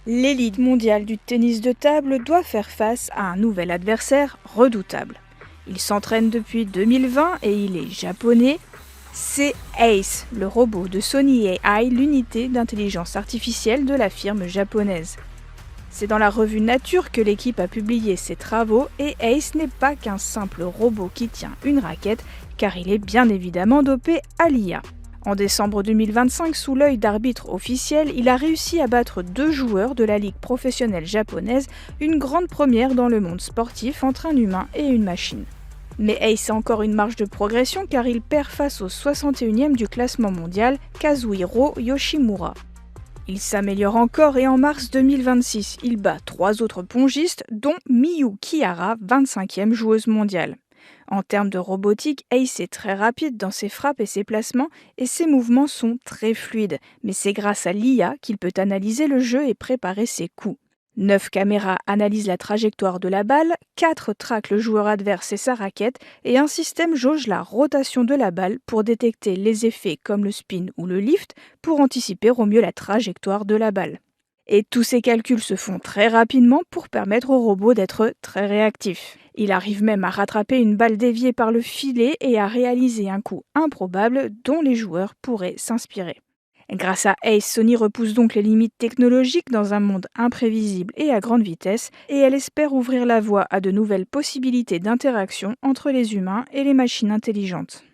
L'élite mondiale du tennis de table doit faire face à un nouvel adversaire redoutable. Il s'entraîne depuis 2020 et il est japonais. C'est Ace, le robot de Sony AI, l'unité d'intelligence artificielle de la firme japonaise. C'est dans la revue Nature que l'équipe a publié ses travaux et Ace n'est pas qu'un simple robot qui tient une raquette, car il est bien évidemment dopé à l'IA. En décembre 2025, sous l'œil d'arbitres officiels, il a réussi à battre 2 joueurs de la ligue professionnelle japonaise, une grande première dans le monde sportif entre un humain et une machine. Mais Ace a encore une marge de progression car il perd face au 61e du classement mondial, Kazuhiro Yoshimura. Il s'améliore encore et en mars 2026, il bat 3 autres pongistes, dont Miyu Kihara, 25e joueuse mondiale. En termes de robotique, Ace est très rapide dans ses frappes et ses placements, et ses mouvements sont très fluides, mais c'est grâce à l'IA qu'il peut analyser le jeu et préparer ses coups. 9 caméras analysent la trajectoire de la balle, 4 traquent le joueur adverse et sa raquette, et un système jauge la rotation de la balle pour détecter les effets comme le spin ou le lift, pour anticiper au mieux la trajectoire de la balle. Et tous ces calculs se font très rapidement pour permettre au robot d'être très réactif. Il arrive même à rattraper une balle déviée par le filet et à réaliser un coup improbable dont les joueurs pourraient s'inspirer. Grâce à Ace, Sony repousse donc les limites technologiques dans un monde imprévisible et à grande vitesse, et elle espère ouvrir la voie à de nouvelles possibilités d'interaction entre les humains et les machines intelligentes.